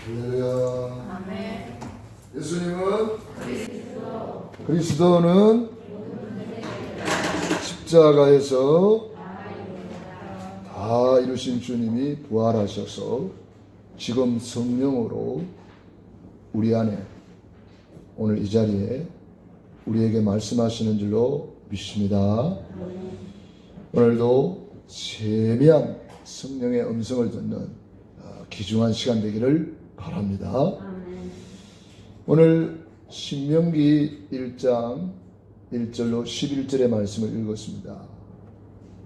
할렐루야. 아멘. 예수님은 그리스도는 십자가에서 다 이루신 주님이 부활하셔서 지금 성령으로 우리 안에 오늘 이 자리에 우리에게 말씀하시는 줄로 믿습니다. 오늘도 세미한 성령의 음성을 듣는 귀중한 시간 되기를 바랍니다. 오늘 신명기 1장 1절로 11절의 말씀을 읽었습니다.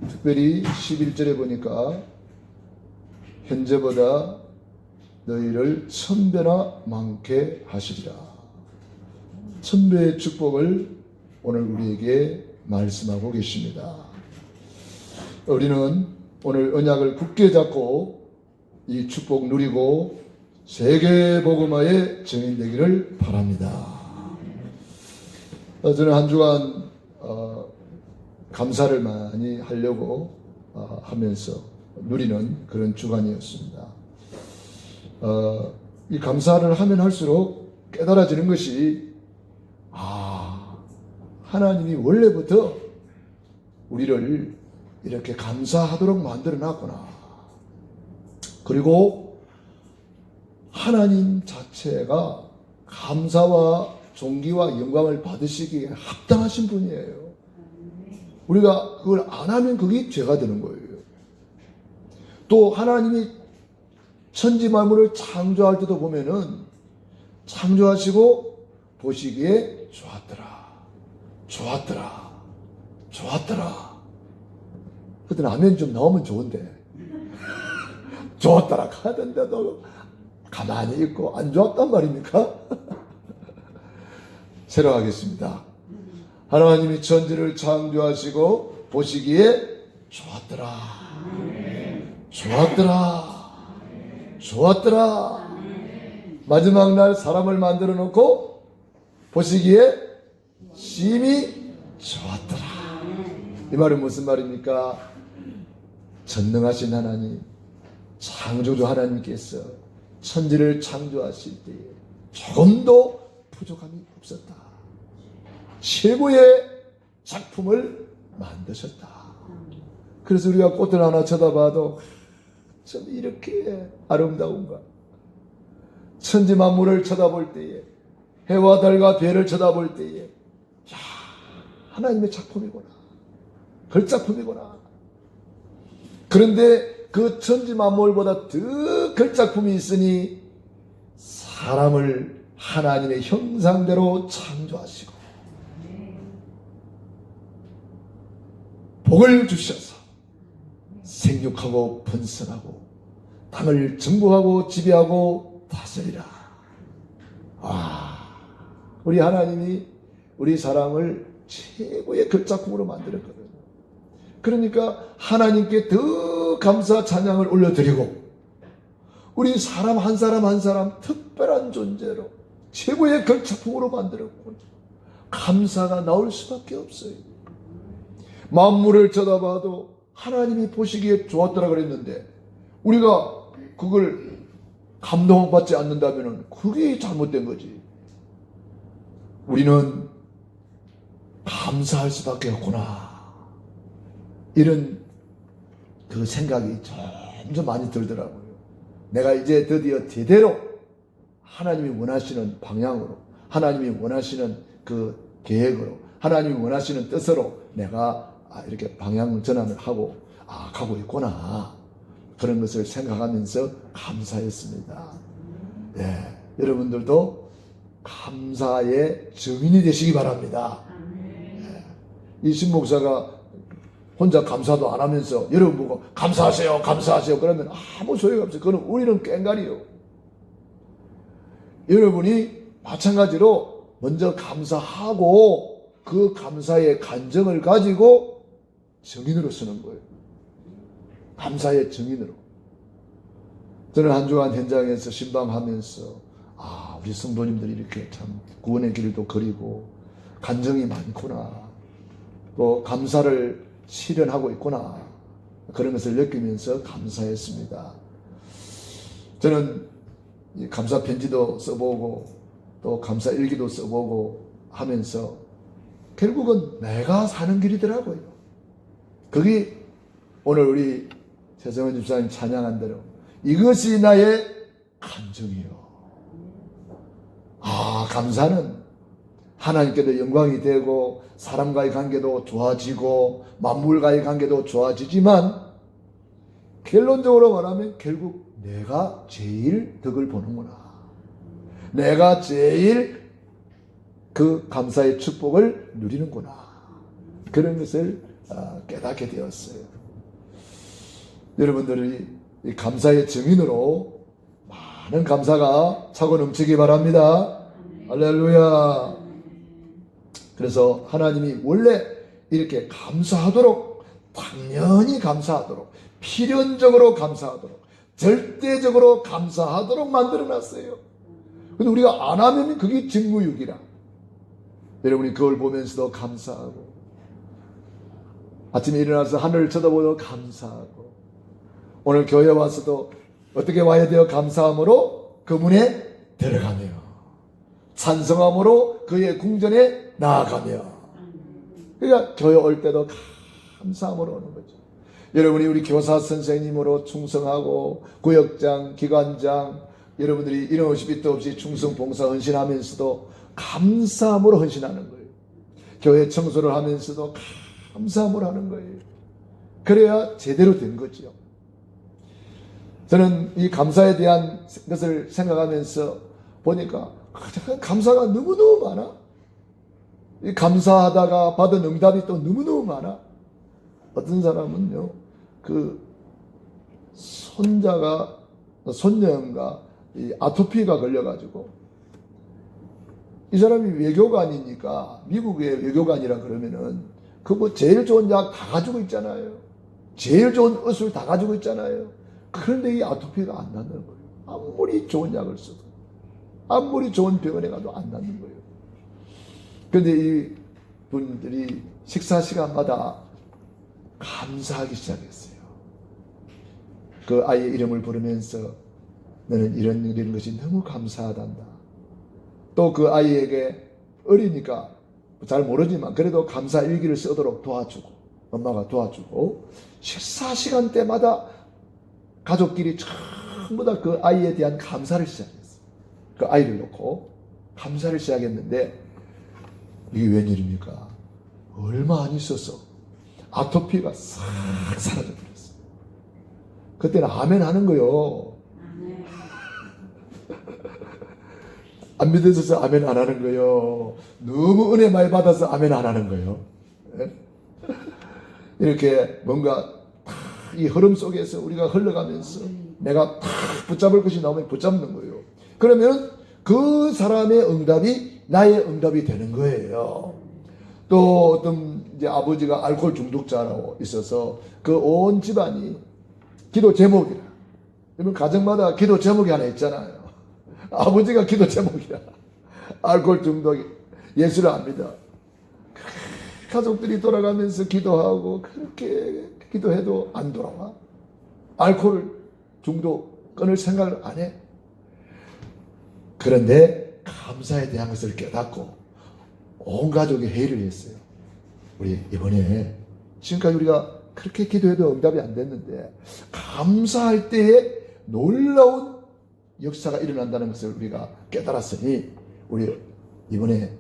특별히 11절에 보니까 현재보다 너희를 1000배나 많게 하시리라. 1000배의 축복을 오늘 우리에게 말씀하고 계십니다. 우리는 오늘 언약을 굳게 잡고 이 축복 누리고 세계 복음화의 증인 되기를 바랍니다. 저는 한 주간 감사를 많이 하려고 하면서 누리는 그런 주간이었습니다. 이 감사를 하면 할수록 깨달아지는 것이 하나님이 원래부터 우리를 이렇게 감사하도록 만들어 놨구나. 그리고 하나님 자체가 감사와 존귀와 영광을 받으시기에 합당하신 분이에요. 우리가 그걸 안 하면 그게 죄가 되는 거예요. 또 하나님이 천지 만물을 창조할 때도 보면은 창조하시고 보시기에 좋았더라. 그때 라면 좀 나오면 좋은데 좋았더라 하던데도 가만히 있고 안 좋았단 말입니까? 새로 하겠습니다. 하나님이 천지를 창조하시고 보시기에 좋았더라. 마지막 날 사람을 만들어 놓고 보시기에 심히 좋았더라. 이 말은 무슨 말입니까? 전능하신 하나님, 창조주 하나님께서 천지를 창조하실 때에 조금도 부족함이 없었다. 최고의 작품을 만드셨다. 그래서 우리가 꽃을 하나 쳐다봐도 참 이렇게 아름다운가. 천지 만물을 쳐다볼 때에 해와 달과 별을 쳐다볼 때에 하나님의 작품이구나. 걸작품이구나. 그런데 그 천지 만물보다 더 걸작품이 있으니 사람을 하나님의 형상대로 창조하시고 복을 주셔서 생육하고 번성하고 땅을 정복하고 지배하고 다스리라. 우리 하나님이 우리 사람을 최고의 걸작품으로 만들었거든요. 그러니까 하나님께 더 감사 찬양을 올려드리고 우리 사람 한 사람 한 사람 특별한 존재로 최고의 걸작품으로 만들었고 감사가 나올 수밖에 없어요. 만물을 쳐다봐도 하나님이 보시기에 좋았더라 그랬는데 우리가 그걸 감동받지 않는다면 그게 잘못된 거지. 우리는 감사할 수밖에 없구나. 이런 그 생각이 점점 많이 들더라고요. 내가 이제 드디어 제대로 하나님이 원하시는 방향으로, 하나님이 원하시는 그 계획으로, 하나님이 원하시는 뜻으로 내가 이렇게 방향 전환을 하고 가고 있구나. 그런 것을 생각하면서 감사했습니다. 네, 여러분들도 감사의 증인이 되시기 바랍니다. 네, 이 신목사가 혼자 감사도 안 하면서 여러분 보고 감사하세요 그러면 아무 소용이 없어요. 그건 우리는 꽹가리요. 여러분이 마찬가지로 먼저 감사하고 그 감사의 감정을 가지고 증인으로 쓰는 거예요. 감사의 증인으로. 저는 한 주간 현장에서 신방하면서 우리 성도님들이 이렇게 참 구원의 길도 그리고 간증이 많구나. 또 감사를 실현하고 있구나. 그런 것을 느끼면서 감사했습니다. 저는 이 감사 편지도 써보고 또 감사 일기도 써보고 하면서 결국은 내가 사는 길이더라고요. 거기 오늘 우리 최성원 집사님 찬양한 대로 이것이 나의 간증이요. 감사는 하나님께도 영광이 되고 사람과의 관계도 좋아지고 만물과의 관계도 좋아지지만 결론적으로 말하면 결국 내가 제일 덕을 보는구나. 내가 제일 그 감사의 축복을 누리는구나. 그런 것을 깨닫게 되었어요. 여러분들이 이 감사의 증인으로 많은 감사가 차고 넘치기 바랍니다. 할렐루야. 그래서 하나님이 원래 이렇게 감사하도록, 당연히 감사하도록, 필연적으로 감사하도록, 절대적으로 감사하도록 만들어놨어요. 근데 우리가 안 하면 그게 직무유기라. 여러분이 그걸 보면서도 감사하고, 아침에 일어나서 하늘을 쳐다보고 감사하고, 오늘 교회 와서도 어떻게 와야 돼요? 감사함으로 그 문에 들어가며, 찬성함으로 그의 궁전에 나아가며. 그러니까 교회 올 때도 감사함으로 오는 거죠. 여러분이 우리 교사 선생님으로 충성하고 구역장, 기관장, 여러분들이 이런 없이 빛도 없이 충성 봉사 헌신하면서도 감사함으로 헌신하는 거예요. 교회 청소를 하면서도 감사함으로 하는 거예요. 그래야 제대로 된 거죠. 저는 이 감사에 대한 것을 생각하면서 보니까 감사가 너무너무 많아. 이 감사하다가 받은 응답이 또 너무너무 많아. 어떤 사람은요, 그 손녀가 이 아토피가 걸려가지고, 이 사람이 외교관이니까, 미국의 외교관이라 그러면은 그 뭐 제일 좋은 약 다 가지고 있잖아요. 제일 좋은 의술 다 가지고 있잖아요. 그런데 이 아토피가 안 낫는 거예요. 아무리 좋은 약을 써도, 아무리 좋은 병원에 가도 안 낫는 거예요. 그런데 이 분들이 식사 시간마다 감사하기 시작했어요. 그 아이의 이름을 부르면서 너는 이런 것이 너무 감사하단다. 또 그 아이에게 어리니까 잘 모르지만 그래도 감사 일기를 쓰도록 도와주고, 엄마가 도와주고, 식사 시간 때마다 가족끼리 전부 다 그 아이에 대한 감사를 시작했어요. 그 아이를 놓고 감사를 시작했는데 이게 웬일입니까? 얼마 안 있었어. 아토피가 싹 사라져버렸어요. 그때는 아멘 하는 거요. 안 믿어져서 아멘 안 하는 거요. 너무 은혜 많이 받아서 아멘 안 하는 거요. 이렇게 뭔가 이 흐름 속에서 우리가 흘러가면서 내가 탁 붙잡을 것이 나오면 붙잡는 거예요. 그러면 그 사람의 응답이 나의 응답이 되는 거예요. 또 어떤 이제 아버지가 알코올 중독자라고 있어서 그 온 집안이 기도 제목이라. 여러분 가정마다 기도 제목이 하나 있잖아요. 아버지가 기도 제목이라. 알코올 중독이 예수를 압니다. 가족들이 돌아가면서 기도하고 그렇게 기도해도 안 돌아와. 알코올 중독 끊을 생각을 안 해. 그런데 감사에 대한 것을 깨닫고 온 가족이 회의를 했어요. 우리 이번에 지금까지 우리가 그렇게 기도해도 응답이 안 됐는데 감사할 때에 놀라운 역사가 일어난다는 것을 우리가 깨달았으니 우리 이번에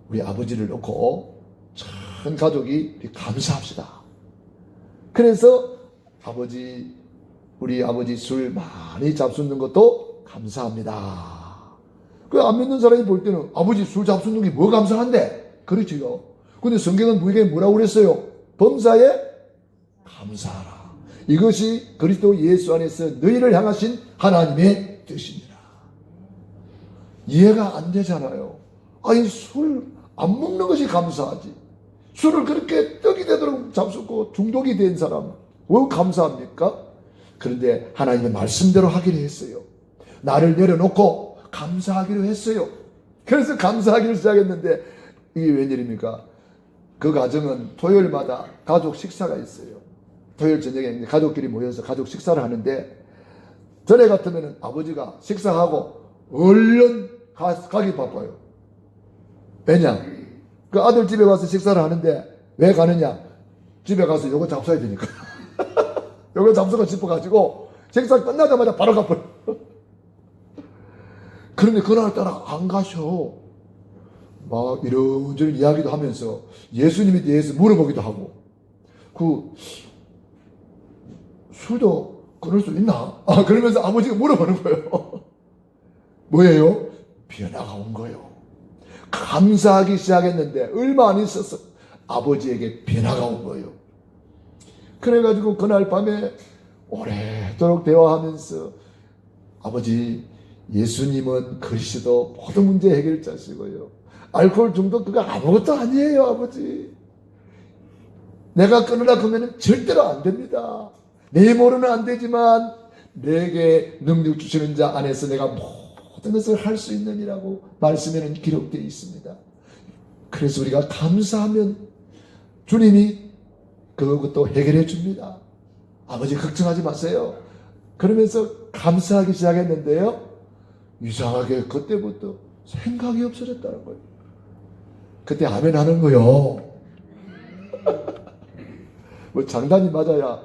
우리 아버지를 놓고 전 가족이 감사합시다. 그래서 우리 아버지 술 많이 잡수는 것도 감사합니다. 그 안 믿는 사람이 볼 때는 아버지 술 잡수는 게 뭐 감사한데? 그렇지요. 근데 성경은 우리에게 뭐라고 그랬어요? 범사에 감사하라. 이것이 그리스도 예수 안에서 너희를 향하신 하나님의 뜻이니라. 이해가 안 되잖아요. 아니 술 안 먹는 것이 감사하지. 술을 그렇게 떡이 되도록 잡수고 중독이 된 사람 왜 감사합니까? 그런데 하나님의 말씀대로 하기로 했어요. 나를 내려놓고 감사하기로 했어요. 그래서 감사하기를 시작했는데 이게 웬일입니까? 그 가정은 토요일마다 가족 식사가 있어요. 토요일 저녁에 가족끼리 모여서 가족 식사를 하는데 전에 같으면 아버지가 식사하고 얼른 가기 바빠요. 왜냐? 그 아들 집에 가서 식사를 하는데 왜 가느냐? 집에 가서 요거 잡숴야 되니까. 요거 잡수고 싶어가지고 식사 끝나자마자 바로 가버려. 그런데 그날따라 안 가셔. 막 이런저런 이야기도 하면서 예수님에 대해서 물어보기도 하고, 그 술도 끊을 수 있나? 그러면서 아버지가 물어보는 거예요. 뭐예요? 변화가 온 거예요. 감사하기 시작했는데 얼마 안 있었어. 아버지에게 변화가 온 거예요. 그래가지고 그날 밤에 오래도록 대화하면서, 아버지, 예수님은 그리스도 모든 문제 해결자시고요. 알코올 중독 그거 아무것도 아니에요, 아버지. 내가 끊으라 그러면 절대로 안 됩니다. 내 힘으로는 안 되지만 내게 능력 주시는 자 안에서 내가 모든 것을 할 수 있느니라고 말씀에는 기록되어 있습니다. 그래서 우리가 감사하면 주님이 그것도 해결해 줍니다. 아버지 걱정하지 마세요. 그러면서 감사하기 시작했는데요, 이상하게 그때부터 생각이 없어졌다는 거예요. 그때 아멘 하는 거요. 뭐 장단이 맞아야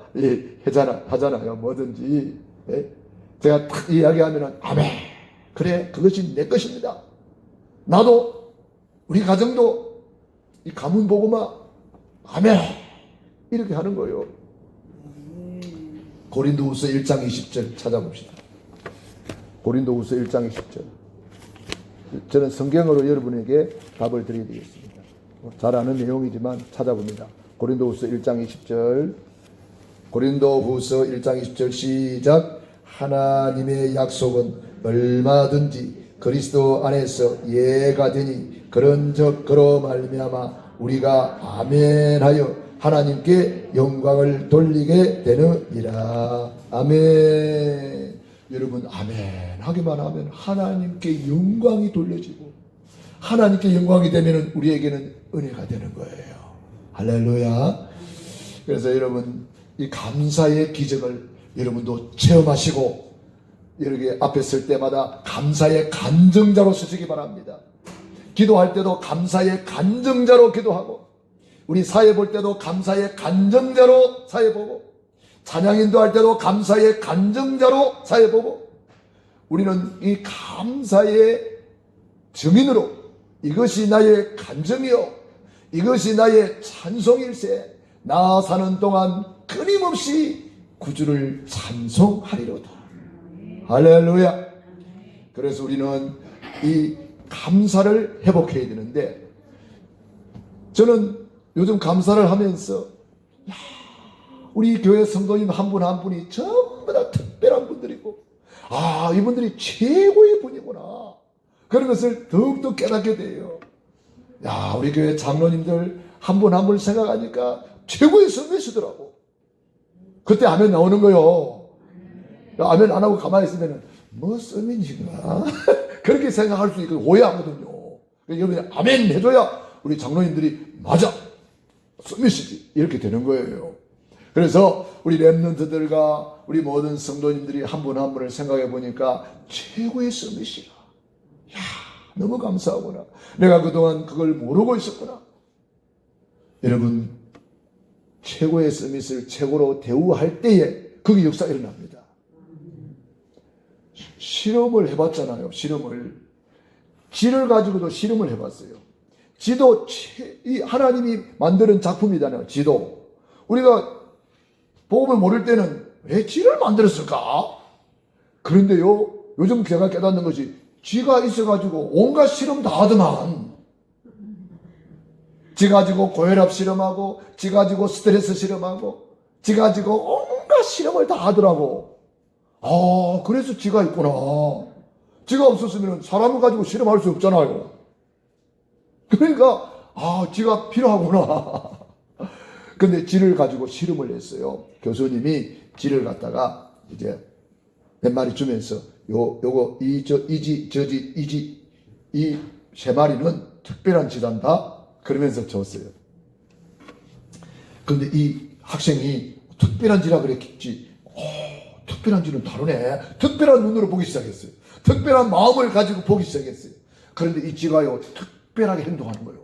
하잖아요. 뭐든지. 예? 제가 딱 이야기하면 아멘. 그래, 그것이 내 것입니다. 나도, 우리 가정도 이 가문 보고만 아멘 이렇게 하는 거예요. 고린도후서 1장 20절 찾아봅시다. 고린도후서 1장 20절. 저는 성경으로 여러분에게 답을 드리게 되겠습니다. 잘 아는 내용이지만 찾아봅니다. 고린도후서 1장 20절. 고린도후서 1장 20절 시작. 하나님의 약속은 얼마든지 그리스도 안에서 예가 되니 그런즉 그로 말미암아 우리가 아멘하여 하나님께 영광을 돌리게 되느니라. 아멘. 여러분, 아멘 하기만 하면 하나님께 영광이 돌려지고, 하나님께 영광이 되면 우리에게는 은혜가 되는 거예요. 할렐루야. 그래서 여러분, 이 감사의 기적을 여러분도 체험하시고, 이렇게 앞에 설 때마다 감사의 간증자로 서시기 바랍니다. 기도할 때도 감사의 간증자로 기도하고, 우리 사회 볼 때도 감사의 간증자로 사회 보고, 찬양인도 할 때도 감사의 간증자로 사회 보고, 우리는 이 감사의 증인으로 이것이 나의 간증이요, 이것이 나의 찬송일세, 나 사는 동안 끊임없이 구주를 찬송하리로다. 할렐루야. 그래서 우리는 이 감사를 회복해야 되는데, 저는 요즘 감사를 하면서 우리 교회 성도님 한 분 한 분이 전부 다 특별한 분들이고, 이분들이 최고의 분이구나, 그런 것을 더욱더 깨닫게 돼요. 우리 교회 장로님들 한 분 한 분 생각하니까 최고의 선배시더라고. 그때 아멘 나오는 거요. 아멘 안 하고 가만히 있으면 뭐 썰민이구나 그렇게 생각할 수 있고 오해하거든요. 여러분이 아멘 해줘야 우리 장로님들이 맞아, 썰민이지, 이렇게 되는 거예요. 그래서 우리 렘넌트들과 우리 모든 성도님들이 한 분 한 분을 생각해 보니까 최고의 썰민이야. 너무 감사하구나. 내가 그동안 그걸 모르고 있었구나. 여러분, 최고의 서밋을 최고로 대우할 때에 거기 역사가 일어납니다. 실험을 해봤잖아요. 지를 가지고도 실험을 해봤어요. 지도 이 하나님이 만드는 작품이잖아요. 지도. 우리가 복음을 모를 때는 왜 지를 만들었을까? 그런데요, 요즘 제가 깨닫는 것이, 지가 있어가지고 온갖 실험 다 하더만. 지 가지고 고혈압 실험하고, 지 가지고 스트레스 실험하고, 지 가지고 온갖 실험을 다 하더라고. 그래서 지가 있구나. 지가 없었으면 사람을 가지고 실험할 수 없잖아요. 그러니까 지가 필요하구나. 근데 지를 가지고 실험을 했어요. 교수님이 지를 갖다가 이제 몇 마리 주면서 요거 이 세 마리는 특별한 지단다, 그러면서 줬어요. 근데 이 학생이 특별한 지라 그랬겠지. 특별한 지는 다르네. 특별한 눈으로 보기 시작했어요. 특별한 마음을 가지고 보기 시작했어요. 그런데 이 쥐가요, 특별하게 행동하는 거예요.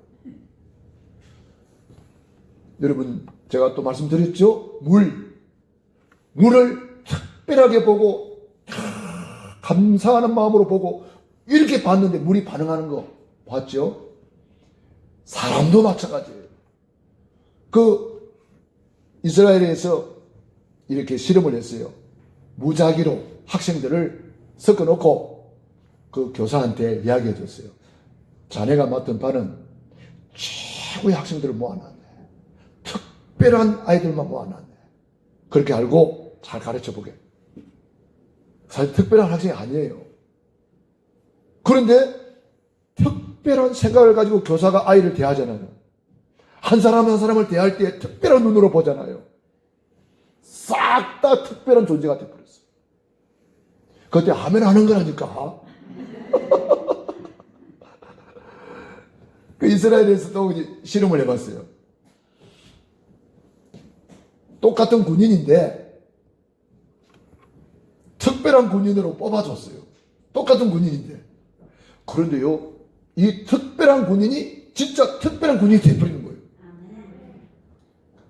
여러분, 제가 또 말씀드렸죠? 물을 특별하게 보고 감사하는 마음으로 보고 이렇게 봤는데 물이 반응하는 거 봤죠? 사람도 마찬가지예요. 그 이스라엘에서 이렇게 실험을 했어요. 무작위로 학생들을 섞어놓고 그 교사한테 이야기해 줬어요. 자네가 맡은 반은 최고의 학생들을 모아놨네. 특별한 아이들만 모아놨네. 그렇게 알고 잘 가르쳐 보게. 사실 특별한 학생이 아니에요. 그런데 특별한 생각을 가지고 교사가 아이를 대하잖아요. 한 사람 한 사람을 대할 때 특별한 눈으로 보잖아요. 싹 다 특별한 존재가 되어버렸어요. 그때 하면 하는 거라니까. 그 이스라엘에서도 실험을 해봤어요. 똑같은 군인인데 특별한 군인으로 뽑아줬어요. 똑같은 군인인데. 그런데요, 이 특별한 군인이 진짜 특별한 군인이 되어버리는 거예요.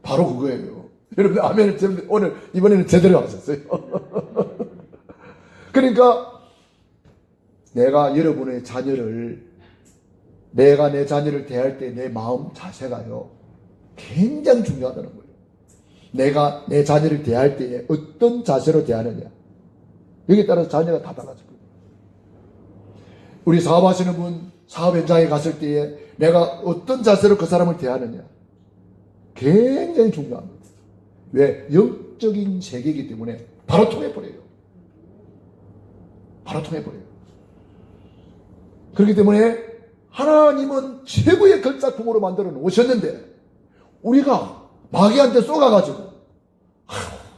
바로 그거예요. 여러분, 아멘을 오늘 이번에는 제대로 하셨어요. 그러니까 내가 여러분의 자녀를, 내가 내 자녀를 대할 때 내 마음 자세가요 굉장히 중요하다는 거예요. 내가 내 자녀를 대할 때에 어떤 자세로 대하느냐, 여기에 따라서 자녀가 다 달라집니다. 우리 사업하시는 분, 사업 현장에 갔을 때에 내가 어떤 자세로 그 사람을 대하느냐 굉장히 중요합니다. 왜? 영적인 세계이기 때문에 바로 통해버려요. 바로 통해버려요. 그렇기 때문에 하나님은 최고의 걸작품으로 만들어 놓으셨는데 우리가 마귀한테 쏘가가지고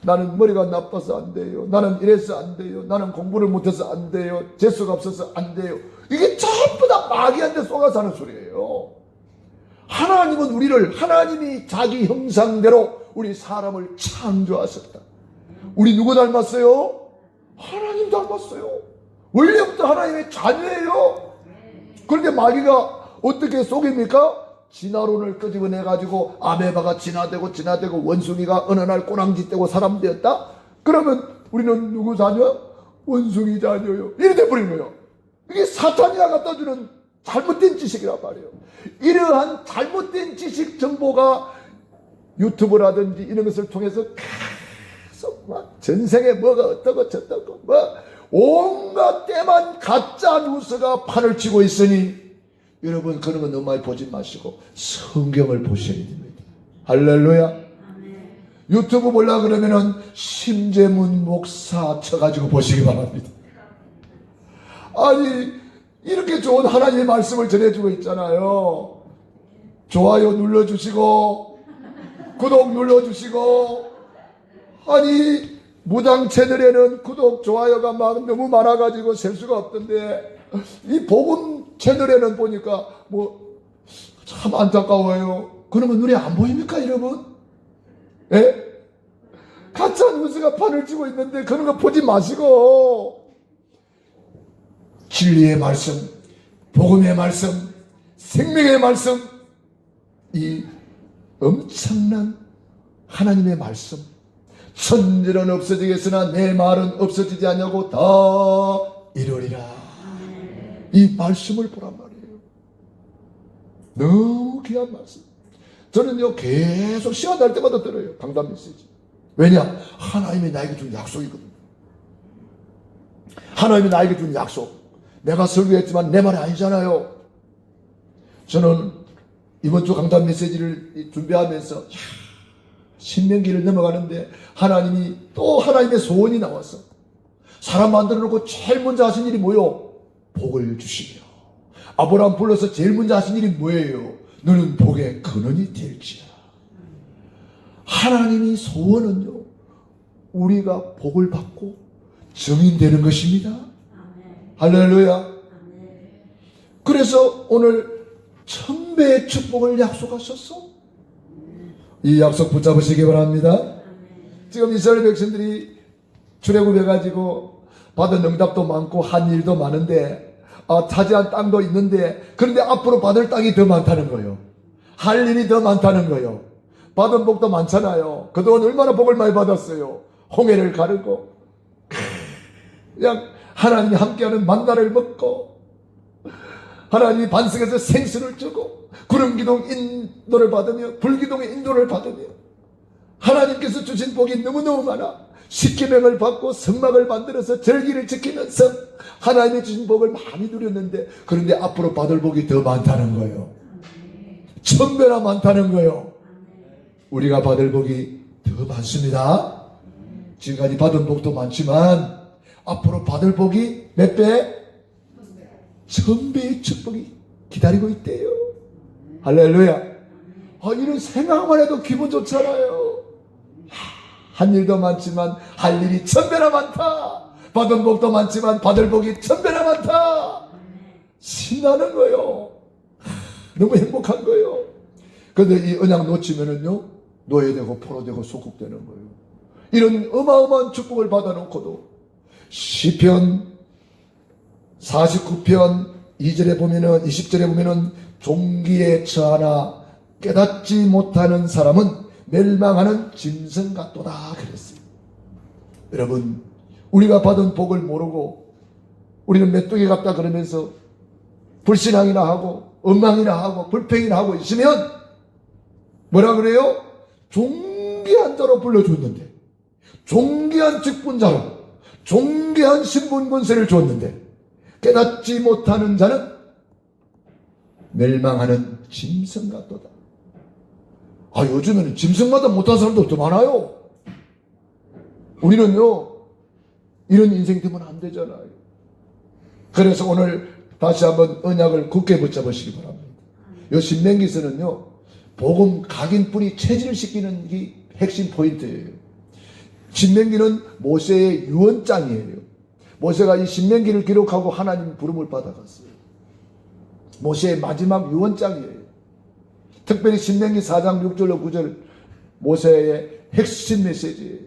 나는 머리가 나빠서 안 돼요, 나는 이래서 안 돼요, 나는 공부를 못해서 안 돼요, 재수가 없어서 안 돼요, 이게 전부 다 마귀한테 쏘가서 하는 소리예요. 하나님은 우리를, 하나님이 자기 형상대로 우리 사람을 창조하셨다. 우리 누구 닮았어요? 하나님 닮았어요. 원래부터 하나님의 자녀예요. 그런데 마귀가 어떻게 속입니까? 진화론을 끄집어내가지고 아메바가 진화되고 원숭이가 어느 날 꼬랑지 떼고 사람 되었다? 그러면 우리는 누구 자녀? 원숭이 자녀요. 이래 돼버린 거예요. 이게 사탄이 갖다주는 잘못된 지식이란 말이에요. 이러한 잘못된 지식 정보가 유튜브라든지 이런 것을 통해서 계속 막 전생에 뭐가 어떻고 저떻고 뭐 온갖 때만 가짜 뉴스가 판을 치고 있으니 여러분 그런 거 너무 많이 보지 마시고 성경을 보셔야 됩니다. 할렐루야. 유튜브 보려고 그러면은 심재문 목사 쳐가지고 보시기 바랍니다. 아니 이렇게 좋은 하나님의 말씀을 전해주고 있잖아요. 좋아요 눌러주시고 구독 눌러주시고, 아니 무당 채널에는 구독 좋아요가 막 너무 많아가지고 셀 수가 없던데 이 복음 채널에는 보니까 뭐 참 안타까워요. 그러면 눈에 안 보입니까 여러분? 예? 가짜 뉴스가 판을 치고 있는데 그런 거 보지 마시고 진리의 말씀, 복음의 말씀, 생명의 말씀, 이 엄청난 하나님의 말씀, 천지는 없어지겠으나 내 말은 없어지지 않냐고 다 이루리라. 이 말씀을 보란 말이에요. 너무 귀한 말씀. 저는요 계속 시간 날 때마다 들어요. 강단 메시지. 왜냐? 하나님이 나에게 준 약속이거든요. 하나님이 나에게 준 약속. 내가 설교했지만 내 말이 아니잖아요. 저는 이번 주 강단 메시지를 준비하면서 신명기를 넘어가는데 하나님이 또 하나님의 소원이 나왔어. 사람 만들어 놓고 제일 먼저 하신 일이 뭐요? 복을 주시며. 아브라함 불러서 제일 먼저 하신 일이 뭐예요? 너는 복의 근원이 될지라. 하나님이 소원은요 우리가 복을 받고 증인되는 것입니다. 할렐루야. 그래서 오늘 1000배의 축복을 약속하셨어. 이 약속 붙잡으시기 바랍니다. 지금 이스라엘 백성들이 출애굽해가지고 받은 응답도 많고 한 일도 많은데 차지한 땅도 있는데 그런데 앞으로 받을 땅이 더 많다는 거예요. 할 일이 더 많다는 거예요. 받은 복도 많잖아요. 그동안 얼마나 복을 많이 받았어요. 홍해를 가르고 그냥 하나님이 함께하는 만나를 먹고 하나님이 반석에서 생수를 주고 구름기둥 인도를 받으며 불기둥의 인도를 받으며 하나님께서 주신 복이 너무너무 많아. 십계명을 받고 성막을 만들어서 절기를 지키면서 하나님이 주신 복을 많이 누렸는데 그런데 앞으로 받을 복이 더 많다는 거예요. 1000배나 많다는 거예요. 우리가 받을 복이 더 많습니다. 지금까지 받은 복도 많지만 앞으로 받을 복이 몇 배? 1000배의 축복이 기다리고 있대요. 할렐루야. 이런 생각만 해도 기분 좋잖아요. 한 일도 많지만 할 일이 1000배나 많다. 받은 복도 많지만 받을 복이 1000배나 많다. 신나는 거예요. 너무 행복한 거예요. 그런데 이 언약 놓치면은요, 노예되고 포로되고 소국되는 거예요. 이런 어마어마한 축복을 받아놓고도 시편 49편 2절에 보면은 20절에 보면은 종기에 처하나 깨닫지 못하는 사람은 멸망하는 짐승 같도다 그랬어요. 여러분, 우리가 받은 복을 모르고 우리는 메뚜기 같다 그러면서 불신앙이나 하고 엉망이나 하고 불평이나 하고 있으면 뭐라 그래요? 존귀한 자로 불러줬는데, 존귀한 직분자로, 존귀한 신분 권세를 줬는데 깨닫지 못하는 자는 멸망하는 짐승 같도다. 요즘에는 짐승마다 못한 사람도 더 많아요. 우리는요, 이런 인생 되면 안 되잖아요. 그래서 오늘 다시 한번 언약을 굳게 붙잡으시기 바랍니다. 이 신명기서는요, 복음 각인뿐이 체질을 시키는 게 핵심 포인트예요. 신명기는 모세의 유언장이에요. 모세가 이 신명기를 기록하고 하나님 부름을 받아갔어요. 모세의 마지막 유언장이에요. 특별히 신명기 4장 6절로 9절 모세의 핵심 메시지예요.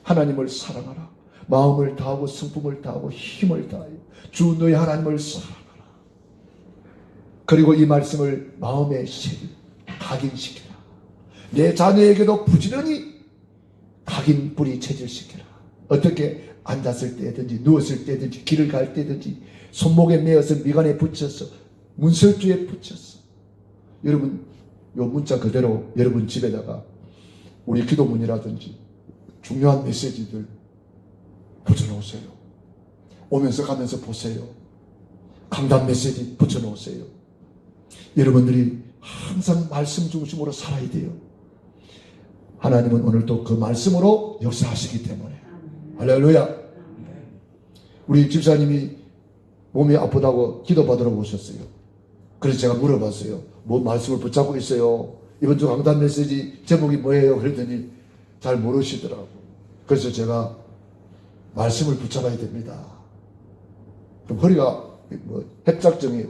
하나님을 사랑하라. 마음을 다하고 성품을 다하고 힘을 다하여 주 너희 하나님을 사랑하라. 그리고 이 말씀을 마음에 각인시켜라. 내 자녀에게도 부지런히 각인 뿌리 체질시켜라. 어떻게? 앉았을 때든지 누웠을 때든지 길을 갈 때든지 손목에 메어서 미간에 붙여서 문설주에 붙였어. 여러분, 요 문자 그대로 여러분 집에다가 우리 기도문이라든지 중요한 메시지들 붙여놓으세요. 오면서 가면서 보세요. 강단 메시지 붙여놓으세요. 여러분들이 항상 말씀 중심으로 살아야 돼요. 하나님은 오늘도 그 말씀으로 역사하시기 때문에. 할렐루야. 우리 집사님이 몸이 아프다고 기도받으러 오셨어요. 그래서 제가 물어봤어요. 뭐 말씀을 붙잡고 있어요? 이번 주 강단 메시지 제목이 뭐예요? 그랬더니 잘 모르시더라고. 그래서 제가 말씀을 붙잡아야 됩니다. 그럼 허리가 협착증이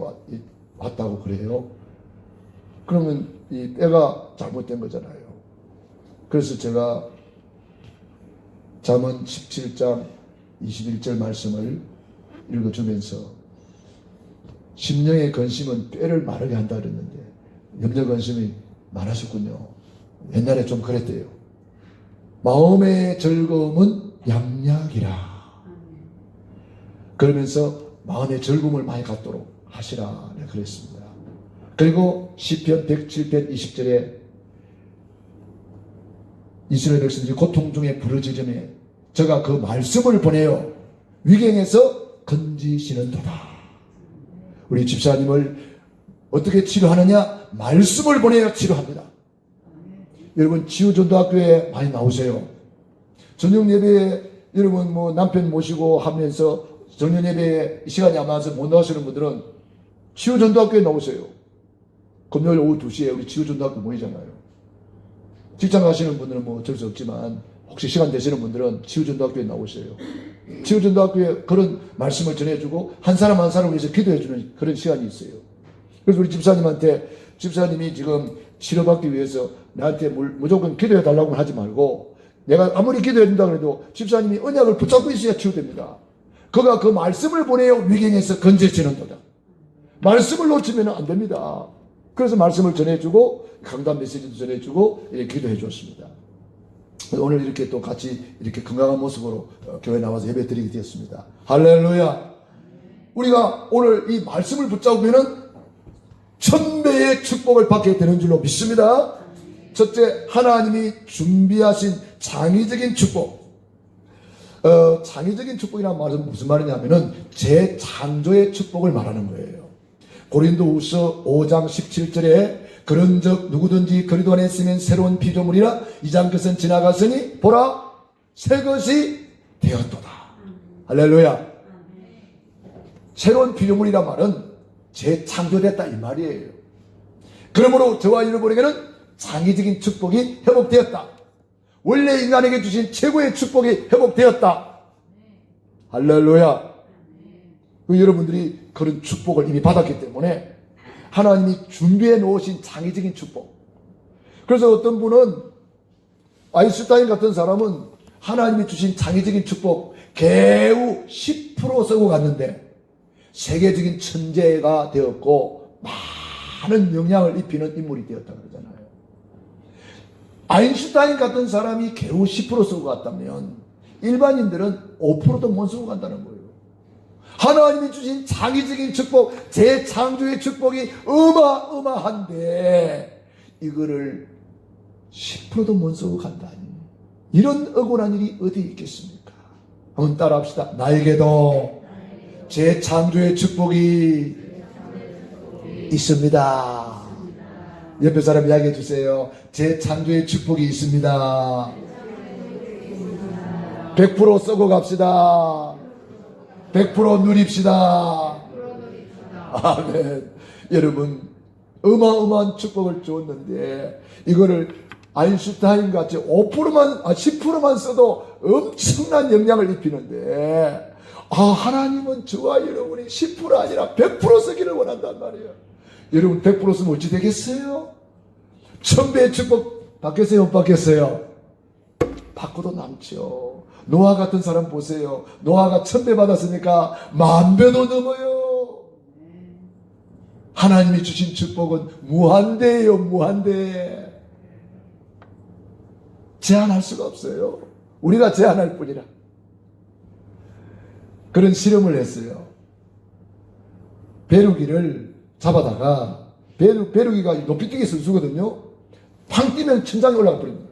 왔다고 그래요. 그러면 이 뼈가 잘못된 거잖아요. 그래서 제가 잠언 17장 21절 말씀을 읽어주면서 심령의 근심은 뼈를 마르게 한다 그랬는데 염려 근심이 많으셨군요. 옛날에 좀 그랬대요. 마음의 즐거움은 양약이라. 그러면서 마음의 즐거움을 많이 갖도록 하시라 그랬습니다. 그리고 시편 107편 20절에 이스라엘 백성들이 고통 중에 부르짖으며 저가 그 말씀을 보내어 위경에서 건지시는도다. 우리 집사님을 어떻게 치료하느냐? 말씀을 보내어 치료합니다. 여러분, 치유전도학교에 많이 나오세요. 저녁 예배에 여러분 남편 모시고 하면서 저녁 예배에 시간이 안 맞아서 못 나오시는 분들은 치유전도학교에 나오세요. 금요일 오후 2시에 우리 치유전도학교 모이잖아요. 직장 가시는 분들은 어쩔 수 없지만 혹시 시간 되시는 분들은 치유전도학교에 나오세요. 치유전도학교에 그런 말씀을 전해주고 한 사람 한 사람을 위해서 기도해주는 그런 시간이 있어요. 그래서 우리 집사님한테 집사님이 지금 치료받기 위해서 나한테 무조건 기도해달라고는 하지 말고 내가 아무리 기도해준다 그래도 집사님이 언약을 붙잡고 있어야 치유됩니다. 그가 그 말씀을 보내어 위경에서 건져지는도다. 말씀을 놓치면 안 됩니다. 그래서 말씀을 전해주고 강단 메시지도 전해주고 이렇게 기도해 줬습니다. 오늘 이렇게 또 같이 이렇게 건강한 모습으로 교회 나와서 예배 드리게 되었습니다. 할렐루야. 우리가 오늘 이 말씀을 붙잡으면은 천배의 축복을 받게 되는 줄로 믿습니다. 첫째, 하나님이 준비하신 장의적인 축복. 장의적인 축복이라는 말은 무슨 말이냐면은 재창조의 축복을 말하는 거예요. 고린도후서 5장 17절에 그런즉 누구든지 그리스도 안에 있으면 새로운 피조물이라 이전 것은 지나갔으니 보라 새 것이 되었도다. 할렐루야. 새로운 피조물이란 말은 재창조됐다 이 말이에요. 그러므로 저와 여러분에게는 장의적인 축복이 회복되었다. 원래 인간에게 주신 최고의 축복이 회복되었다. 할렐루야. 여러분들이 그런 축복을 이미 받았기 때문에 하나님이 준비해 놓으신 장의적인 축복. 그래서 어떤 분은 아인슈타인 같은 사람은 하나님이 주신 장의적인 축복 겨우 10% 쓰고 갔는데 세계적인 천재가 되었고 많은 영향을 입히는 인물이 되었다 그러잖아요. 아인슈타인 같은 사람이 겨우 10% 쓰고 갔다면 일반인들은 5%도 못 쓰고 간다는 거예요. 하나님이 주신 장의적인 축복, 재창조의 축복이 어마어마한데 이거를 10%도 못 쓰고 간다니 이런 억울한 일이 어디 있겠습니까? 한번 따라합시다. 나에게도 재창조의 축복이 있습니다. 옆에 사람 이야기해 주세요. 재창조의 축복이 있습니다. 100% 쓰고 갑시다. 100% 누립시다. 아멘. 여러분, 어마어마한 축복을 주었는데, 이거를 아인슈타인 같이 10%만 써도 엄청난 영향을 입히는데, 하나님은 저와 여러분이 10% 아니라 100% 쓰기를 원한단 말이에요. 여러분, 100% 쓰면 어찌 되겠어요? 1000배의 축복 받겠어요? 못 받겠어요? 받고도 남죠. 노아 같은 사람 보세요. 노아가 1000배 받았으니까 10,000배도 넘어요. 하나님이 주신 축복은 무한대예요. 무한대. 제한할 수가 없어요. 우리가 제한할 뿐이라. 그런 실험을 했어요. 배루기를 잡아다가 배루기가 높이뛰기 선수거든요. 팡 뛰면 천장에 올라가 버립니다.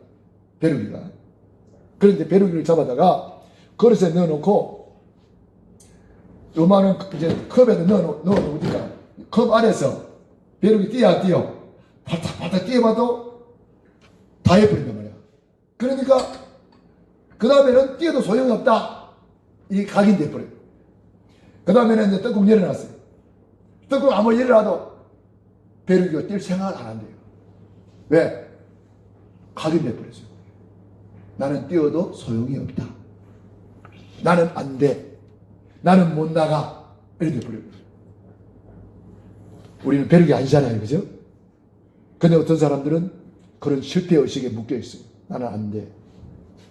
배루기가. 그런데 배루기를 잡아다가 그릇에 넣어놓고 요만한 이제 컵에다 넣어놓으니까 컵 안에서 배루기 뛰어 바닥 뛰어봐도 다 해버린단 말이야. 그러니까 그 다음에는 뛰어도 소용이 없다. 이게 각인돼 버려요. 그 다음에는 이제 떡국 열어놨어요. 떡국 아무리 열어놔도 배루기가 뛸 생각을 안 한대요. 왜? 각인돼 버렸어요. 나는 뛰어도 소용이 없다. 나는 안 돼. 나는 못 나가. 이렇게 버려요. 우리는 배루기 아니잖아요. 그죠? 근데 어떤 사람들은 그런 실패의식에 묶여 있어요. 나는 안 돼.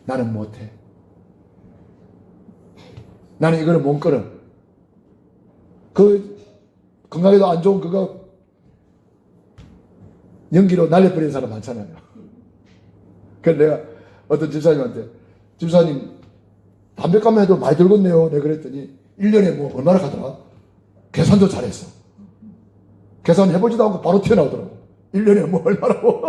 나는 못 해. 나는 이거를 못 끌어. 건강에도 안 좋은 그거 연기로 날려버리는 사람 많잖아요. 그래서 내가 어떤 집사님한테 집사님 담배값만 해도 많이 들겠네요. 내가 그랬더니 1년에 뭐 얼마나 가더라? 계산도 잘했어. 계산해보지도 않고 바로 튀어나오더라고. 1년에 뭐 얼마라고.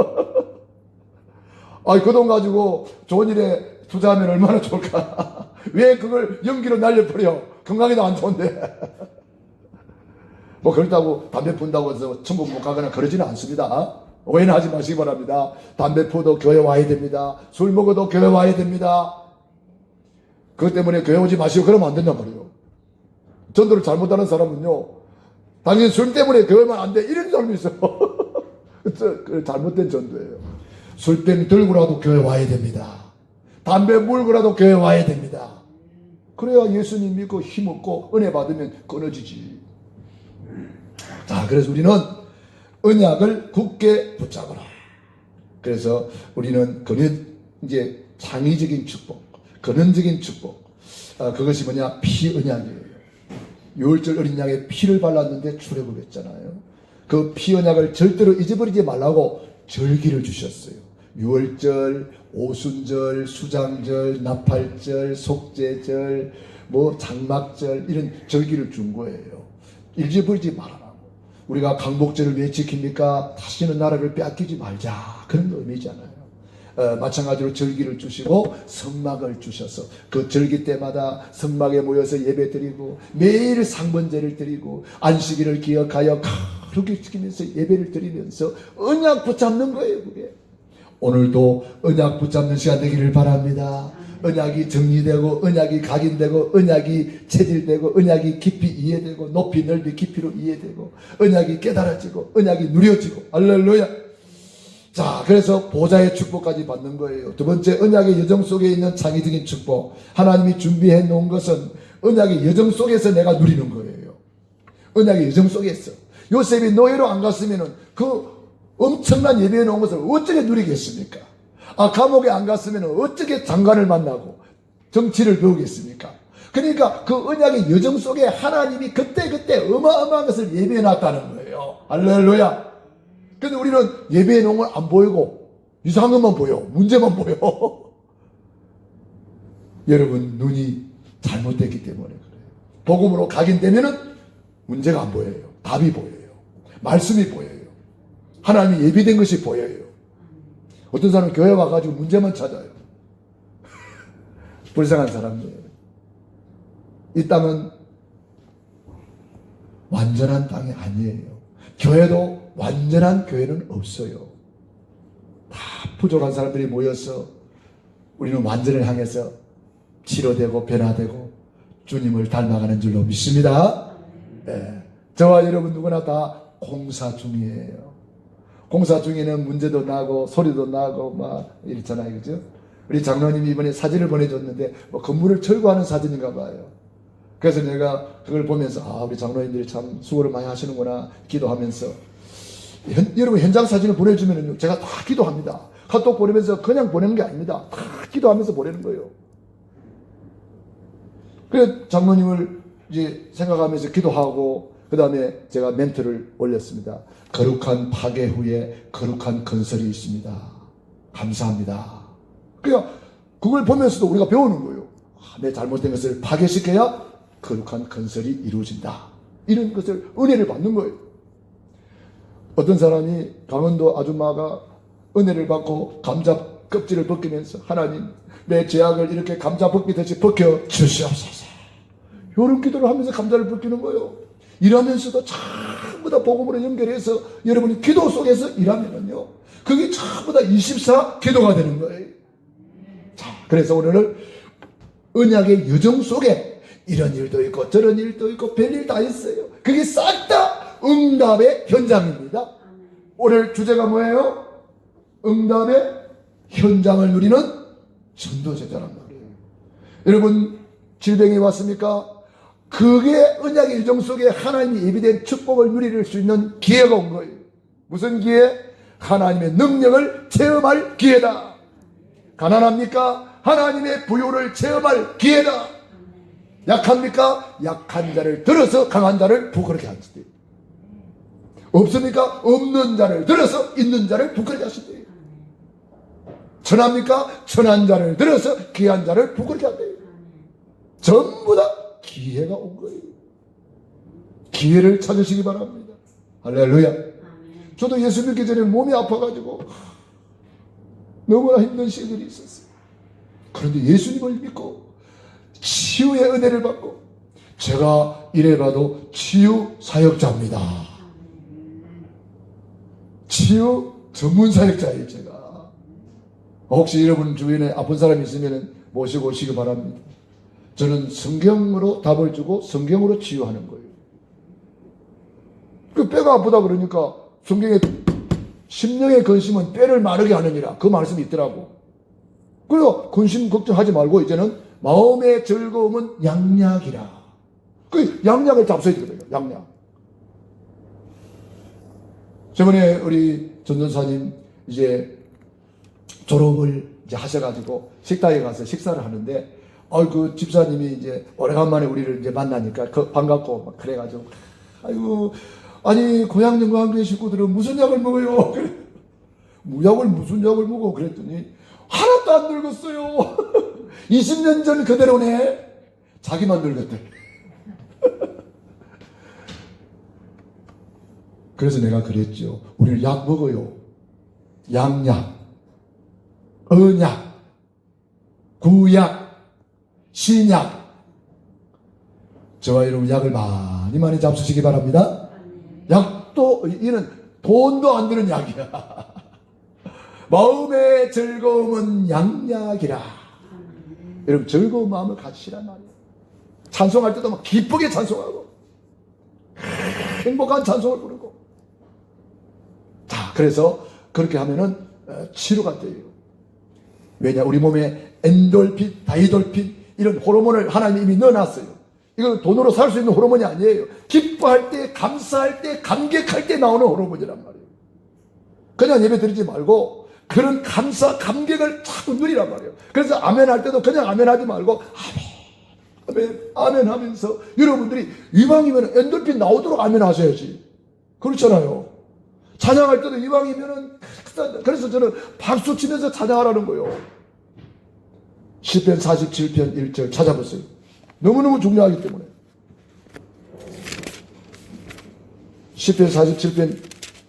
그 돈 가지고 좋은 일에 투자하면 얼마나 좋을까. 왜 그걸 연기로 날려버려. 건강에도 안 좋은데. 뭐 그렇다고 담배 푼다고 해서 천국 못 가거나 그러지는 않습니다. 오해는 하지 마시기 바랍니다. 담배 피워도 교회 와야 됩니다. 술 먹어도 교회 와야 됩니다. 그것 때문에 교회 오지 마시고 그러면 안 된단 말이에요. 전도를 잘못하는 사람은요, 당연히 술 때문에 교회만 안 돼. 이런 사람이 있어요. 잘못된 전도예요. 술병 들고라도 교회 와야 됩니다. 담배 물고라도 교회 와야 됩니다. 그래야 예수님 믿고 힘없고 은혜 받으면 끊어지지. 자, 그래서 우리는 언약을 굳게 붙잡아라. 그래서 우리는 이제 장의적인 축복, 근원적인 축복, 그것이 뭐냐? 피언약이에요. 유월절 어린 양에 피를 발랐는데 출애굽했잖아요. 그 피언약을 절대로 잊어버리지 말라고 절기를 주셨어요. 유월절, 오순절, 수장절, 나팔절, 속죄절, 장막절 이런 절기를 준 거예요. 잊어버리지 말아라. 우리가 강복절을 왜 지킵니까? 다시는 나라를 빼앗기지 말자. 그런 의미잖아요. 마찬가지로 절기를 주시고 성막을 주셔서 그 절기 때마다 성막에 모여서 예배 드리고 매일 상번제를 드리고 안식일을 기억하여 거룩히 지키면서 예배를 드리면서 언약 붙잡는 거예요. 그게 오늘도 언약 붙잡는 시간 되기를 바랍니다. 언약이 정리되고 언약이 각인되고 언약이 체질되고 언약이 깊이 이해되고 높이 넓이 깊이로 이해되고 언약이 깨달아지고 언약이 누려지고 할렐루야. 자, 그래서 보좌의 축복까지 받는 거예요. 두 번째, 언약의 여정 속에 있는 창의적인 축복. 하나님이 준비해 놓은 것은 언약의 여정 속에서 내가 누리는 거예요. 언약의 여정 속에서. 요셉이 노예로 안 갔으면 그 엄청난 예배해 놓은 것을 어떻게 누리겠습니까? 감옥에 안 갔으면 어떻게 장관을 만나고 정치를 배우겠습니까? 그러니까 그 언약의 여정 속에 하나님이 그때그때 어마어마한 것을 예배해 놨다는 거예요. 할렐루야. 근데 우리는 예배해 놓은 걸 안 보이고 이상한 것만 보여. 문제만 보여. 여러분, 눈이 잘못됐기 때문에 그래요. 복음으로 각인되면은 문제가 안 보여요. 답이 보여요. 말씀이 보여요. 하나님이 예비된 것이 보여요. 어떤 사람은 교회 와가지고 문제만 찾아요. 불쌍한 사람이에요. 이 땅은 완전한 땅이 아니에요. 교회도 완전한 교회는 없어요. 다 부족한 사람들이 모여서 우리는 완전을 향해서 치료되고 변화되고 주님을 닮아가는 줄로 믿습니다. 네. 저와 여러분 누구나 다 공사 중이에요. 공사 중에는 문제도 나고 소리도 나고 이렇잖아요. 그죠? 우리 장로님이 이번에 사진을 보내줬는데 건물을 철거하는 사진인가 봐요. 그래서 내가 그걸 보면서 우리 장로님들이 참 수고를 많이 하시는구나 기도하면서 여러분 현장 사진을 보내주면 제가 다 기도합니다. 카톡 보내면서 그냥 보내는 게 아닙니다. 다 기도하면서 보내는 거예요. 그래서 장로님을 이제 생각하면서 기도하고 그 다음에 제가 멘트를 올렸습니다. 거룩한 파괴 후에 거룩한 건설이 있습니다. 감사합니다. 그러니까 그걸 보면서도 우리가 배우는 거예요. 내 잘못된 것을 파괴시켜야 거룩한 건설이 이루어진다. 이런 것을 은혜를 받는 거예요. 어떤 사람이 강원도 아줌마가 은혜를 받고 감자 껍질을 벗기면서 하나님 내 죄악을 이렇게 감자 벗기듯이 벗겨 주시옵소서. 이런 기도를 하면서 감자를 벗기는 거예요. 일하면서도 전부 다 복음으로 연결해서 여러분이 기도 속에서 일하면은요 그게 전부 다 24 기도가 되는 거예요. 자, 그래서 오늘은 언약의 여정 속에 이런 일도 있고 저런 일도 있고 별일 다 있어요. 그게 싹 다 응답의 현장입니다. 오늘 주제가 뭐예요? 응답의 현장을 누리는 전도제자란 말이에요. 여러분, 질병이 왔습니까? 그게 언약의 일정 속에 하나님이 예비된 축복을 누릴 수 있는 기회가 온 거예요. 무슨 기회? 하나님의 능력을 체험할 기회다. 가난합니까? 하나님의 부요를 체험할 기회다. 약합니까? 약한 자를 들어서 강한 자를 부끄럽게 하시되 없습니까? 없는 자를 들어서 있는 자를 부끄럽게 하시되 천합니까? 천한 자를 들어서 귀한 자를 부끄럽게 하되 전부 다 기회가 온 거예요. 기회를 찾으시기 바랍니다. 할렐루야. 저도 예수 믿기 전에 몸이 아파가지고 너무나 힘든 시절이 있었어요. 그런데 예수님을 믿고 치유의 은혜를 받고 제가 이래봐도 치유 사역자입니다. 치유 전문 사역자예요. 제가 혹시 여러분 주변에 아픈 사람이 있으면 모시고 오시기 바랍니다. 저는 성경으로 답을 주고 성경으로 치유하는 거예요. 그 뼈가 아프다 그러니까 성경에 심령의 근심은 뼈를 마르게 하느니라 그 말씀이 있더라고. 그래서 근심 걱정하지 말고 이제는 마음의 즐거움은 양약이라. 그 양약을 잡숴야 되거든요. 양약. 저번에 우리 전도사님 이제 졸업을 이제 하셔가지고 식당에 가서 식사를 하는데 그 집사님이 이제 오래간만에 우리를 이제 만나니까 반갑고 막 그래가지고, 아이고, 아니, 고향 영광교회 식구들은 무슨 약을 먹어요? 그래. 무약을 무슨 약을 먹어? 그랬더니, 하나도 안 늙었어요. 20년 전 그대로네. 자기만 늙었대. 그래서 내가 그랬죠. 우리는 약 먹어요. 양약, 언약, 구약, 신약. 저와 여러분 약을 많이 많이 잡수시기 바랍니다. 약도, 이는 돈도 안 드는 약이야. 마음의 즐거움은 양약이라. 여러분 즐거운 마음을 가지시란 말이에요. 찬송할 때도 막 기쁘게 찬송하고 행복한 찬송을 부르고. 자, 그래서 그렇게 하면은 치료가 돼요. 왜냐? 우리 몸에 엔돌핀, 다이돌핀 이런 호르몬을 하나님이 이미 넣어놨어요. 이건 돈으로 살 수 있는 호르몬이 아니에요. 기뻐할 때, 감사할 때, 감격할 때 나오는 호르몬이란 말이에요. 그냥 예배 드리지 말고 그런 감사, 감격을 자꾸 누리란 말이에요. 그래서 아멘 할 때도 그냥 아멘 하지 말고 아멘, 아멘, 아멘 하면서 여러분들이 이왕이면 엔돌핀 나오도록 아멘 하셔야지. 그렇잖아요. 찬양할 때도 이왕이면은, 그래서 저는 박수 치면서 찬양하라는 거예요. 시편 47편 1절 찾아보세요. 너무너무 중요하기 때문에. 시편 47편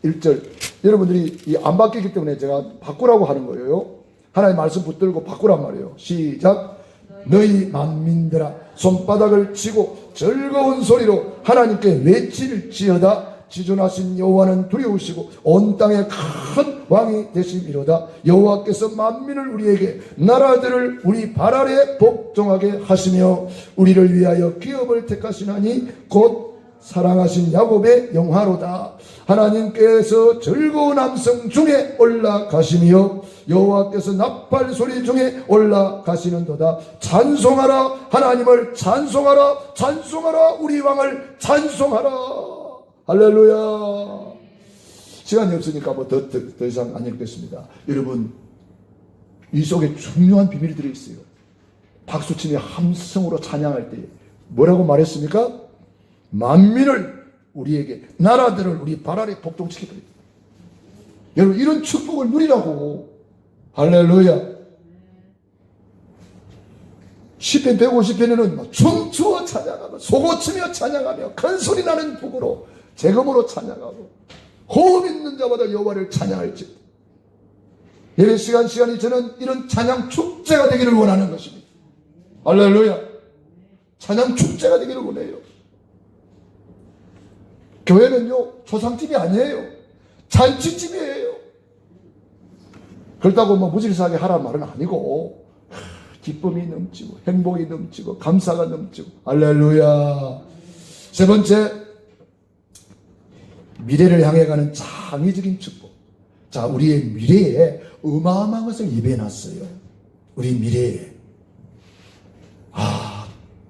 1절. 여러분들이 안 바뀌기 때문에 제가 바꾸라고 하는 거예요. 하나님 말씀 붙들고 바꾸란 말이에요. 시작. 너희 만민들아 손바닥을 치고 즐거운 소리로 하나님께 외칠지어다. 지존하신 여호와는 두려우시고 온 땅의 큰 왕이 되심이로다. 여호와께서 만민을 우리에게 나라들을 우리 발 아래 복종하게 하시며 우리를 위하여 기업을 택하시나니 곧 사랑하신 야곱의 영화로다. 하나님께서 즐거운 함성 중에 올라가시며 여호와께서 나팔 소리 중에 올라가시는도다. 찬송하라. 하나님을 찬송하라. 찬송하라. 우리 왕을 찬송하라. 할렐루야. 시간이 없으니까 더 이상 안 읽겠습니다. 여러분, 이 속에 중요한 비밀이 들어있어요. 박수치며 함성으로 찬양할 때 뭐라고 말했습니까? 만민을 우리에게, 나라들을 우리 발 아래 복종시켜드립니다. 여러분, 이런 축복을 누리라고. 할렐루야. 시편 150편에는 춤추어 찬양하며 소고치며 찬양하며 큰소리 나는 북으로 재금으로 찬양하고 호흡 있는 자마다 여호와를 찬양할지. 예배 시간이 저는 이런 찬양 축제가 되기를 원하는 것입니다. 할렐루야. 찬양 축제가 되기를 원해요. 교회는요 초상집이 아니에요. 잔치집이에요. 그렇다고 무질서하게 하라는 말은 아니고 기쁨이 넘치고 행복이 넘치고 감사가 넘치고. 할렐루야. 세 번째, 미래를 향해 가는 창의적인 축복. 자, 우리의 미래에 어마어마한 것을 예배해놨어요. 우리 미래에.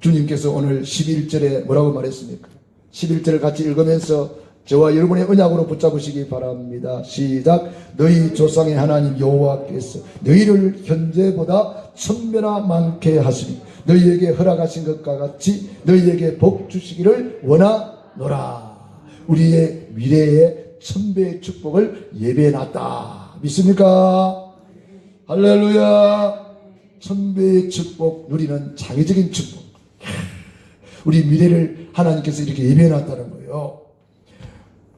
주님께서 오늘 11절에 뭐라고 말했습니까? 11절을 같이 읽으면서 저와 여러분의 언약으로 붙잡으시기 바랍니다. 시작. 너희 조상의 하나님 여호와께서 너희를 현재보다 1000배나 많게 하시니 너희에게 허락하신 것과 같이 너희에게 복 주시기를 원하노라. 우리의 미래에 1000배의 축복을 예배해놨다. 믿습니까? 할렐루야. 1000배의 축복 누리는 창의적인 축복. 우리 미래를 하나님께서 이렇게 예배해놨다는 거예요.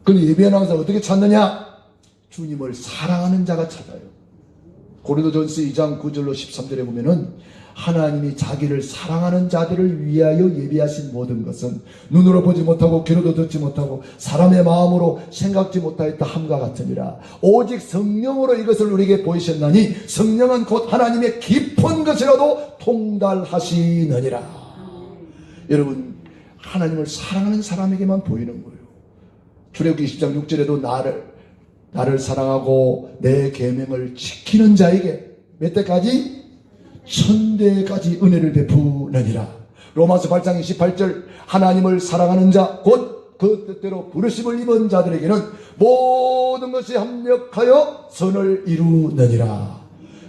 그럼 예배해놔서 어떻게 찾느냐? 주님을 사랑하는 자가 찾아요. 고린도전서 2장 9절로 13절에 보면은 하나님이 자기를 사랑하는 자들을 위하여 예비하신 모든 것은 눈으로 보지 못하고 귀로도 듣지 못하고 사람의 마음으로 생각지 못하였다 함과 같으니라. 오직 성령으로 이것을 우리에게 보이셨나니 성령은 곧 하나님의 깊은 것이라도 통달하시느니라. 여러분, 하나님을 사랑하는 사람에게만 보이는 거예요. 출애굽기 20장 6절에도 나를 사랑하고 내 계명을 지키는 자에게 몇 대까지? 1000대까지 은혜를 베푸느니라. 로마서 8장 28절 하나님을 사랑하는 자 곧 그 뜻대로 부르심을 입은 자들에게는 모든 것이 합력하여 선을 이루느니라.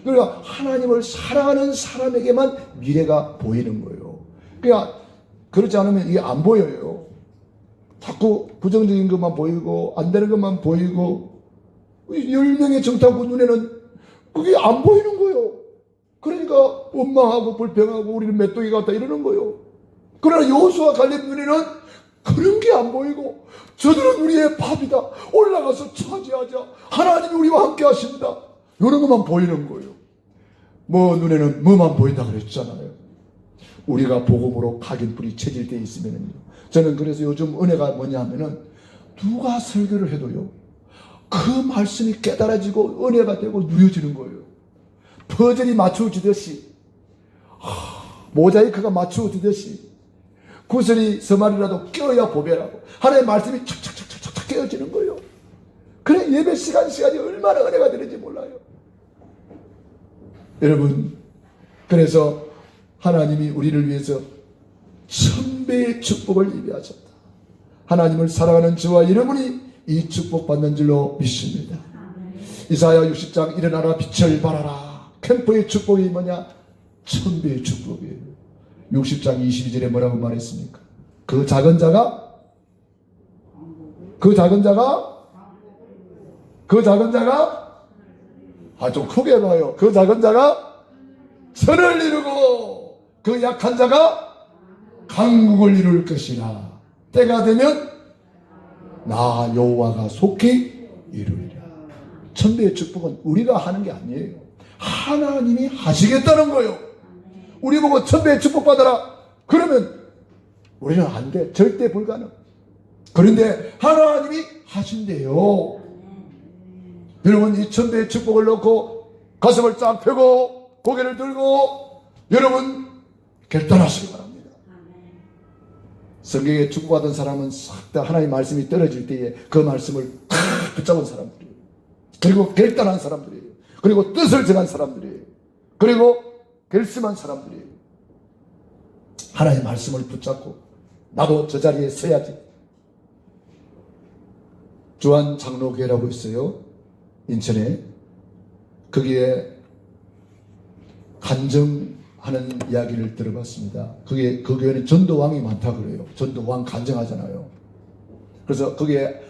그러니까 하나님을 사랑하는 사람에게만 미래가 보이는 거예요. 그러니까 그렇지 않으면 이게 안 보여요. 자꾸 부정적인 것만 보이고 안 되는 것만 보이고 10명의 정탐꾼 눈에는 그게 안 보이는 거예요. 그러니까 원망하고 불평하고 우리는 메뚜기 같다 이러는 거예요. 그러나 여호수아 갈렙 눈에는 그런 게 안 보이고 저들은 우리의 밥이다. 올라가서 차지하자. 하나님이 우리와 함께 하신다. 이런 것만 보이는 거예요. 뭐 눈에는 뭐만 보인다 그랬잖아요. 우리가 복음으로 각인불이 쳐질 때 있으면요. 저는 그래서 요즘 은혜가 뭐냐 하면은 누가 설교를 해도요. 그 말씀이 깨달아지고 은혜가 되고 누려지는 거예요. 퍼즐이 맞추어지듯이 모자이크가 맞추어지듯이 구슬이 서말이라도 껴야 보배라고 하나님의 말씀이 착착착착착 깨어지는 거예요. 그래 예배 시간이 얼마나 은혜가 되는지 몰라요. 여러분 그래서 하나님이 우리를 위해서 천배의 축복을 예비하셨다. 하나님을 사랑하는 저와 여러분이 이 축복받는 줄로 믿습니다. 이사야 60장 일어나라 빛을 발하라. 캠프의 축복이 뭐냐? 천배의 축복이에요. 60장 22절에 뭐라고 말했습니까? 그 작은 자가 좀 크게 봐요. 그 작은 자가 선을 이루고 그 약한 자가 강국을 이룰 것이라. 때가 되면 나 여호와가 속히 이루리라. 천배의 축복은 우리가 하는 게 아니에요. 하나님이 하시겠다는 거예요. 우리 보고 천배의 축복 받아라 그러면 우리는 안 돼. 절대 불가능. 그런데 하나님이 하신대요. 여러분 이 천배의 축복을 넣고 가슴을 쫙 펴고 고개를 들고 여러분 결단하시기 바랍니다. 성경에 축복받은 사람은 싹 다 하나님의 말씀이 떨어질 때에 그 말씀을 다 붙잡은 사람들이에요. 그리고 결단한 사람들이에요. 그리고 뜻을 정한 사람들이에요. 그리고 결심한 사람들이에요. 하나님의 말씀을 붙잡고 나도 저 자리에 서야지. 주한 장로교회라고 있어요. 인천에. 거기에 간증하는 이야기를 들어봤습니다. 그 교회는 전도왕이 많다 그래요. 전도왕 간증하잖아요. 그래서 거기에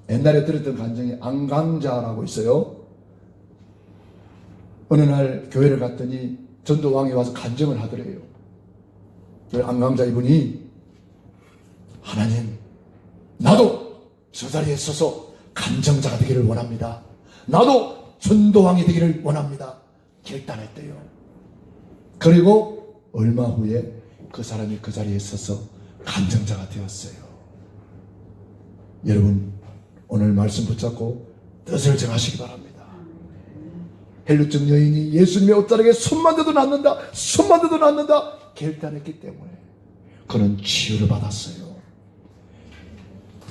옛날에 들었던 간증이 안강자라고 있어요. 어느 날 교회를 갔더니 전도왕이 와서 간증을 하더래요. 안강자 이분이 하나님 나도 저 자리에 서서 간증자가 되기를 원합니다. 나도 전도왕이 되기를 원합니다. 결단했대요. 그리고 얼마 후에 그 사람이 그 자리에 서서 간증자가 되었어요. 여러분 오늘 말씀 붙잡고 뜻을 정하시기 바랍니다. 헬루증 여인이 예수님의 옷자락에 손만 대도 낫는다. 손만 대도 낫는다. 결단했기 때문에 그는 치유를 받았어요.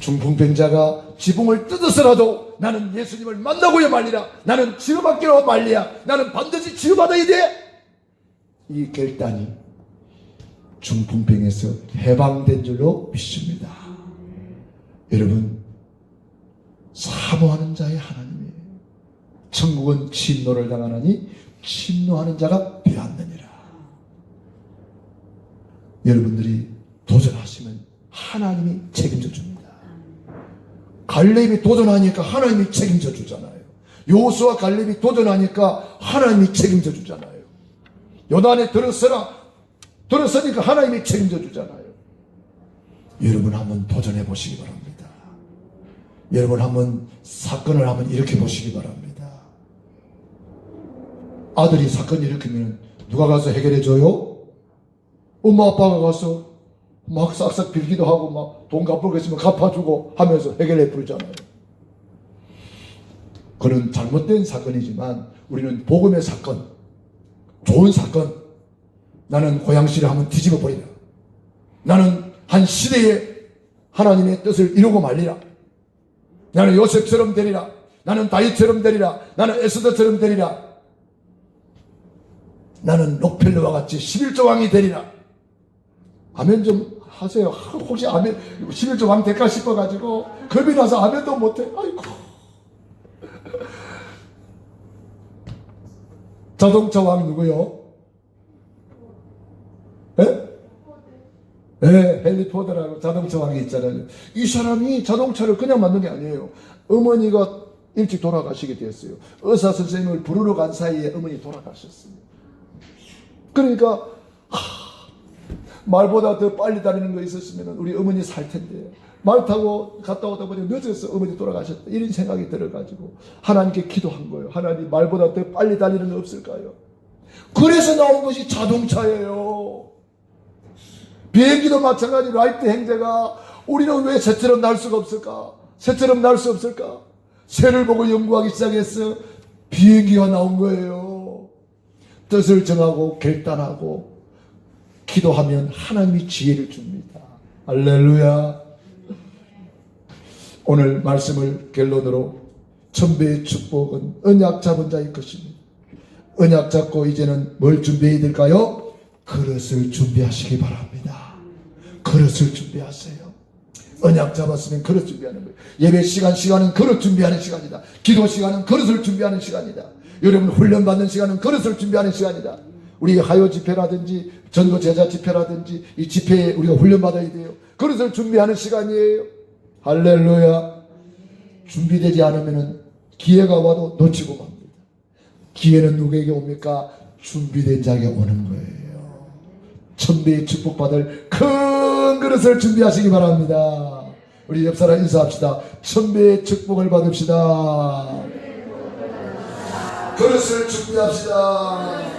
중풍병자가 지붕을 뜯어서라도 나는 예수님을 만나고야 말리라. 나는 치유받기로 말리야. 나는 반드시 치유받아야 돼. 이 결단이 중풍병에서 해방된 줄로 믿습니다. 여러분 사모하는 자의 하나님이에요. 천국은 침노를 당하나니 침노하는 자가 되었느니라. 여러분들이 도전하시면 하나님이 책임져 줍니다. 갈렙이 도전하니까 하나님이 책임져 주잖아요. 여호수아 갈렙이 도전하니까 하나님이 책임져 주잖아요. 요단에 들어서니까 하나님이 책임져 주잖아요. 여러분 한번 도전해 보시기 바랍니다. 여러분 한번 사건을 한번 일으켜 보시기 바랍니다. 아들이 사건 일으키면 누가 가서 해결해 줘요? 엄마 아빠가 가서 막 싹싹 빌기도 하고 막 돈 갚을 거 있으면 갚아주고 하면서 해결해 부르잖아요. 그는 잘못된 사건이지만 우리는 복음의 사건, 좋은 사건, 나는 고향시를 한번 뒤집어 버리라. 나는 한 시대에 하나님의 뜻을 이루고 말리라. 나는 요셉처럼 되리라. 나는 다윗처럼 되리라. 나는 에스더처럼 되리라. 나는 록펠러와 같이 11조 왕이 되리라. 아멘 좀 하세요. 혹시 아멘 11조 왕 될까 싶어가지고 겁이 나서 아멘도 못해. 아이고. 자동차 왕 누구요? 예? 네, 헨리 포드라고 자동차 왕이 있잖아요. 이 사람이 자동차를 그냥 만든 게 아니에요. 어머니가 일찍 돌아가시게 됐어요. 의사 선생님을 부르러 간 사이에 어머니 돌아가셨어요. 그러니까 말보다 더 빨리 다니는 거 있었으면 우리 어머니 살 텐데, 말 타고 갔다 오다 보니 늦어서 어머니 돌아가셨다, 이런 생각이 들어가지고 하나님께 기도한 거예요. 하나님, 말보다 더 빨리 달리는 거 없을까요? 그래서 나온 것이 자동차예요. 비행기도 마찬가지. 라이트 행제가 우리는 왜 새처럼 날 수가 없을까? 새처럼 날 수 없을까? 새를 보고 연구하기 시작했어. 비행기가 나온 거예요. 뜻을 정하고 결단하고 기도하면 하나님이 지혜를 줍니다. 할렐루야. 오늘 말씀을 결론으로, 천배의 축복은 언약 잡은 자의 것입니다. 언약 잡고 이제는 뭘 준비해야 될까요? 그릇을 준비하시기 바랍니다. 그릇을 준비하세요. 언약 잡았으면 그릇 준비하는 거예요. 예배 시간은 그릇 준비하는 시간이다. 기도 시간은 그릇을 준비하는 시간이다. 여러분 훈련받는 시간은 그릇을 준비하는 시간이다. 우리 하요 집회라든지 전도 제자 집회라든지 이 집회에 우리가 훈련받아야 돼요. 그릇을 준비하는 시간이에요. 할렐루야. 준비되지 않으면 기회가 와도 놓치고 맙니다. 기회는 누구에게 옵니까? 준비된 자에게 오는 거예요. 천배의 축복받을 큰 그릇을 준비하시기 바랍니다. 우리 옆사람 인사합시다. 천배의 축복을 받읍시다. 그릇을 준비합시다.